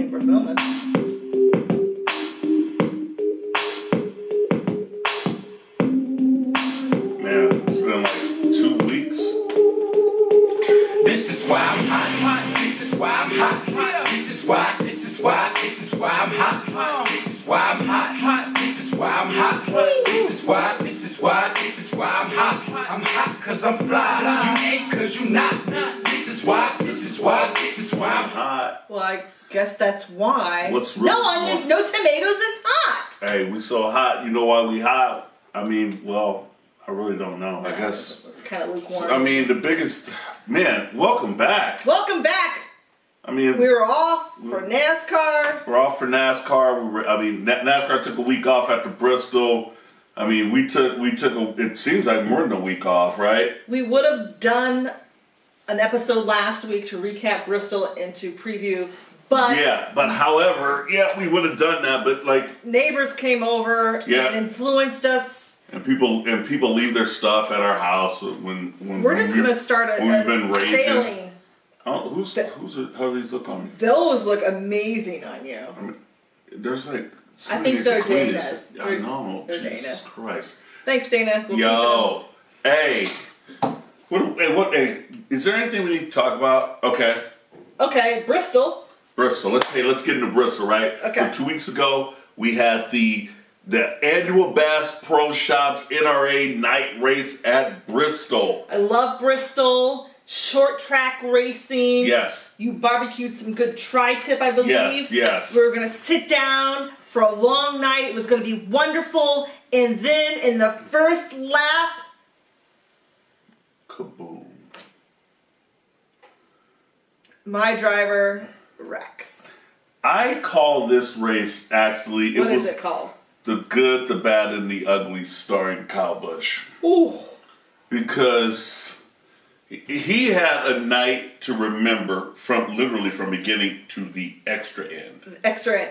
think we're filming. Man, it's been like 2 weeks. This is why I'm hot. This is why I'm hot. This is why I'm hot. This is why I'm hot. This is why I'm hot. This is why I'm hot. I'm hot cause I'm fly. You ain't cause you not. This is why I'm hot. Well, I guess that's why. What's no onions, no tomatoes is hot. Hey, we so hot. You know why we hot? I mean, well, I really don't know. I guess. Kind of lukewarm. I mean, the biggest. Man, welcome back. Welcome back. I mean, we were off for NASCAR. We're off for NASCAR. NASCAR took a week off after Bristol. I mean, we took it seems like more than a week off, right? We would have done an episode last week to recap Bristol and to preview, but however, we would have done that, but like neighbors came over and influenced us. And people leave their stuff at our house when we're just gonna start a sailing. Oh, how do these look on me? Those look amazing on you. I mean, there's like. I think they're Dana's. I know. They're Jesus Dana's. Christ. Thanks, Dana. Yo, hey, hey, is there anything we need to talk about? Okay, Bristol. Let's get into Bristol, right? Okay. So 2 weeks ago we had the annual Bass Pro Shops NRA night race at Bristol. I love Bristol. Short track racing. Yes. You barbecued some good tri-tip, I believe. Yes. We were going to sit down for a long night. It was going to be wonderful. And then in the first lap, kaboom. My driver wrecks. I call this race, actually, What is it called? The Good, the Bad, and the Ugly, starring Kyle Busch. Ooh. Because he had a night to remember literally from beginning to the extra end.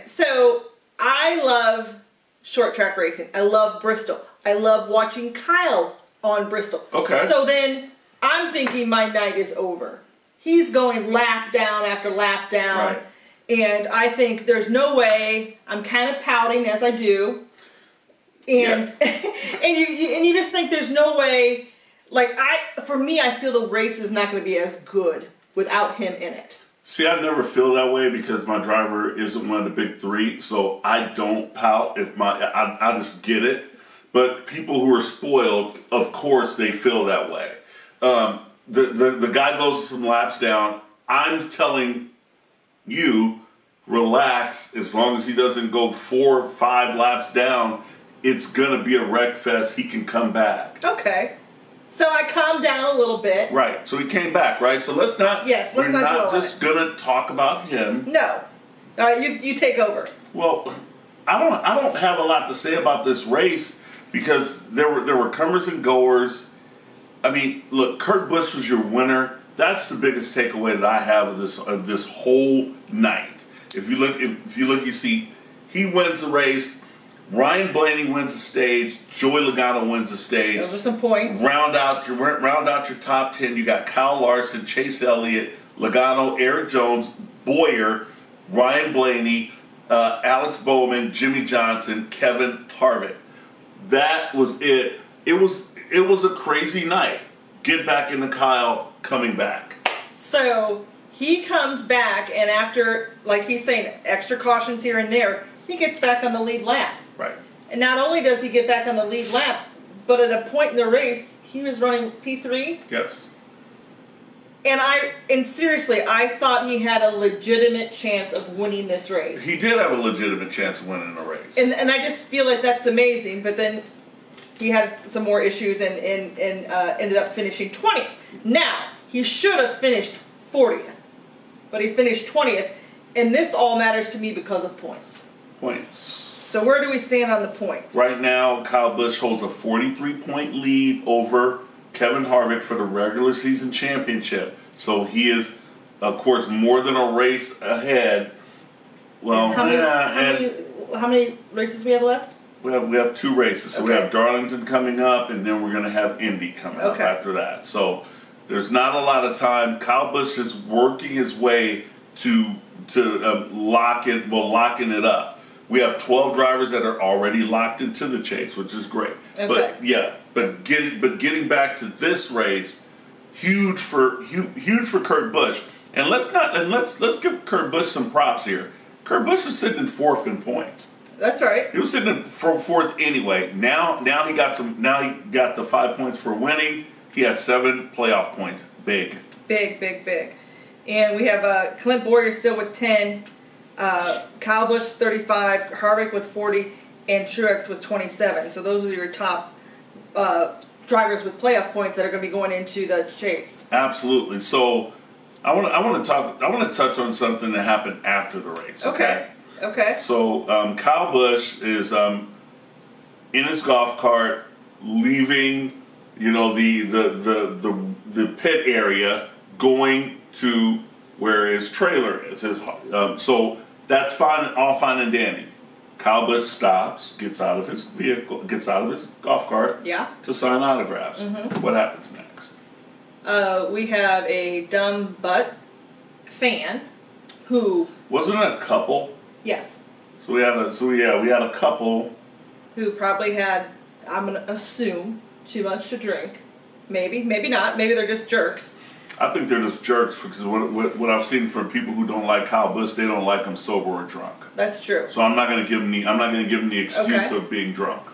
So, I love short track racing. I love Bristol. I love watching Kyle on Bristol. Okay. So then, I'm thinking my night is over. He's going lap down after lap down. Right. And I think there's no way. I'm kind of pouting as I do. And and you just think there's no way. Like, for me, I feel the race is not going to be as good without him in it. See, I never feel that way because my driver isn't one of the big three, so I don't pout if I just get it. But people who are spoiled, of course, they feel that way. The guy goes some laps down. I'm telling you, relax. As long as he doesn't go 4 or 5 laps down, it's gonna be a wreck fest. He can come back. Okay. So I calmed down a little bit. Right. So he came back, right? So let's not. Yes, let's not dwell on it. We're not just gonna talk about him. No. All right, you take over. Well, I don't have a lot to say about this race because there were comers and goers. I mean, look, Kurt Busch was your winner. That's the biggest takeaway that I have of this whole night. If you look, you see he wins the race. Ryan Blaney wins the stage. Joey Logano wins the stage. Those are some points. Round out your top 10. You got Kyle Larson, Chase Elliott, Logano, Eric Jones, Boyer, Ryan Blaney, Alex Bowman, Jimmy Johnson, Kevin Harvick. That was it. It was a crazy night. Get back into Kyle coming back. So he comes back, and after, like he's saying, extra cautions here and there, he gets back on the lead lap. Right. And not only does he get back on the lead lap, but at a point in the race, he was running P3. Yes. And seriously, I thought he had a legitimate chance of winning this race. He did have a legitimate chance of winning the race. And I just feel like that's amazing. But then he had some more issues and ended up finishing 20th. Now, he should have finished 40th. But he finished 20th. And this all matters to me because of points. So where do we stand on the points? Right now, Kyle Busch holds a 43-point lead over Kevin Harvick for the regular season championship. So he is, of course, more than a race ahead. Well, how many races we have left? We have 2 races. So we have Darlington coming up, and then we're going to have Indy coming up after that. So there's not a lot of time. Kyle Busch is working his way to locking it up. We have 12 drivers that are already locked into the chase, which is great. Okay. But getting back to this race, huge for Kurt Busch. And let's give Kurt Busch some props here. Kurt Busch is sitting in fourth in points. That's right. He was sitting in fourth anyway. Now he got the 5 points for winning. He has 7 playoff points. Big. And we have Clint Boyer still with 10, Kyle Busch 35, Harvick with 40, and Truex with 27. So those are your top drivers with playoff points that are going to be going into the chase. Absolutely. So I want to touch on something that happened after the race. Okay. So Kyle Busch is in his golf cart, leaving, the pit area, going to where his trailer is. So that's fine, all fine and dandy. Kyle Busch stops, gets out of his vehicle, gets out of his golf cart, to sign autographs. Mm-hmm. What happens next? We have a dumb butt fan who wasn't it a couple? Yes. So we had a couple who probably had, I'm gonna assume, too much to drink. Maybe not. Maybe they're just jerks. I think they're just jerks because what I've seen from people who don't like Kyle Busch, they don't like him sober or drunk. That's true. So I'm not going to give him the excuse of being drunk.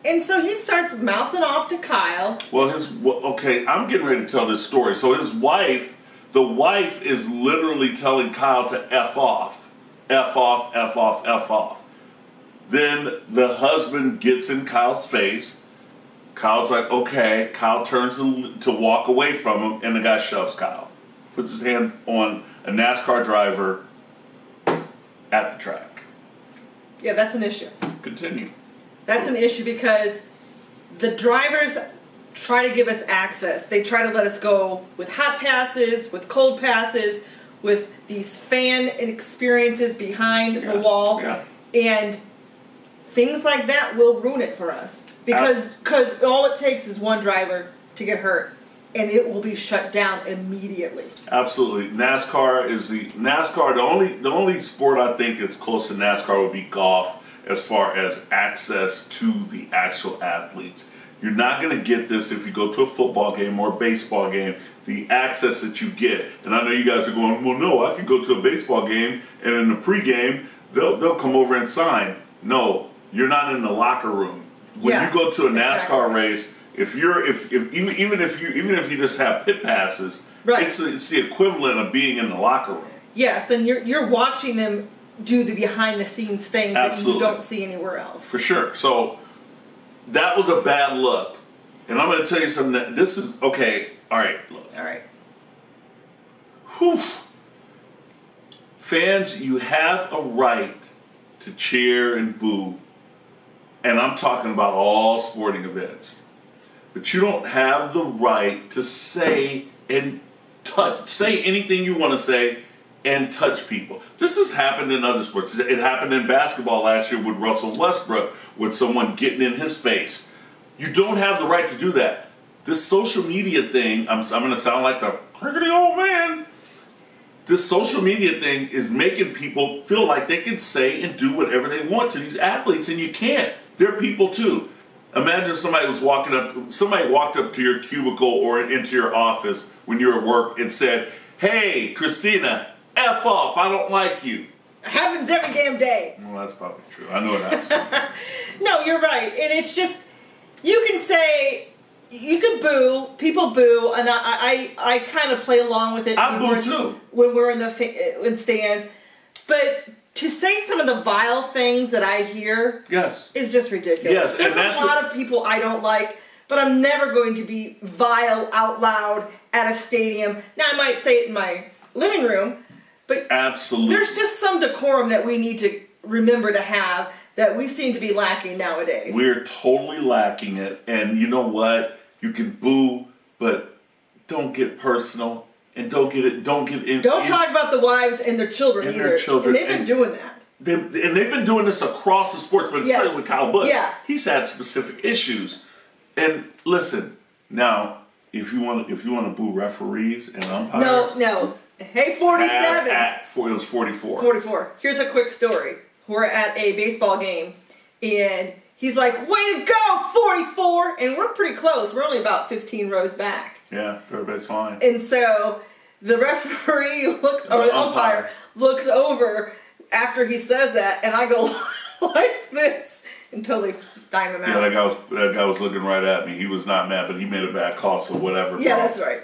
And so he starts mouthing off to Kyle. I'm getting ready to tell this story. So the wife is literally telling Kyle to F off. F off, F off, F off. Then the husband gets in Kyle's face. Kyle's like, okay. Kyle turns to walk away from him, and the guy shoves Kyle. Puts his hand on a NASCAR driver at the track. Yeah, that's an issue. Continue. That's an issue because the drivers try to give us access. They try to let us go with hot passes, with cold passes, with these fan experiences behind the wall. Yeah. And things like that will ruin it for us. Because all it takes is one driver to get hurt, and it will be shut down immediately. Absolutely. NASCAR. The only sport I think that's close to NASCAR would be golf, as far as access to the actual athletes. You're not going to get this if you go to a football game or a baseball game. The access that you get, and I know you guys are going, well, no, I can go to a baseball game, and in the pregame they'll come over and sign. No, you're not in the locker room. When you go to a NASCAR race, even if you just have pit passes, right. it's the equivalent of being in the locker room. Yes, and you're watching them do the behind the scenes thing that you don't see anywhere else. For sure. So that was a bad look, and I'm going to tell you something. That this is okay. All right. Look. All right. Whew. Fans, you have a right to cheer and boo. And I'm talking about all sporting events. But you don't have the right to say anything you want to say and touch people. This has happened in other sports. It happened in basketball last year with Russell Westbrook, with someone getting in his face. You don't have the right to do that. This social media thing, I'm going to sound like the crickety old man. This social media thing is making people feel like they can say and do whatever they want to these athletes, and you can't. They're people too. Imagine if somebody walked up to your cubicle or into your office when you're at work and said, "Hey, Christina, F off, I don't like you." It happens every damn day. Well, that's probably true. I know it happens. No, you're right. And it's just, you can boo, people boo, and I kind of play along with it. I boo too. When we're in stands. But to say some of the vile things that I hear is just ridiculous. Yes, There's a lot of people I don't like, but I'm never going to be vile out loud at a stadium. Now, I might say it in my living room, but absolutely, there's just some decorum that we need to remember to have that we seem to be lacking nowadays. We're totally lacking it, and you know what? You can boo, but don't get personal. And don't talk about the wives and their children either. Their children. And they've been doing that. They've been doing this across the sports, but especially with Kyle Busch. Yeah. He's had specific issues. And listen, now if you want to boo referees and umpires, no, Hey, 47. It was 44. 44. Here's a quick story. We're at a baseball game, and he's like, way to go, 44! And we're pretty close. We're only about 15 rows back. Yeah, third base line. And so the referee looks, or the umpire looks over after he says that, and I go like this and totally dime him out. Yeah, that guy was looking right at me. He was not mad, but he made a bad call, so whatever. Yeah, that's right.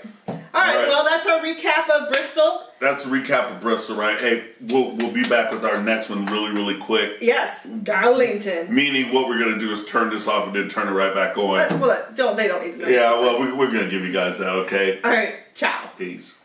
All right, well, that's our recap of Bristol. That's a recap of Bristol, right? Hey, we'll be back with our next one really, really quick. Yes, Darlington. Meaning what we're going to do is turn this off and then turn it right back on. Well, they don't need to know. Yeah, well, we're going to give you guys that, okay? All right, ciao. Peace.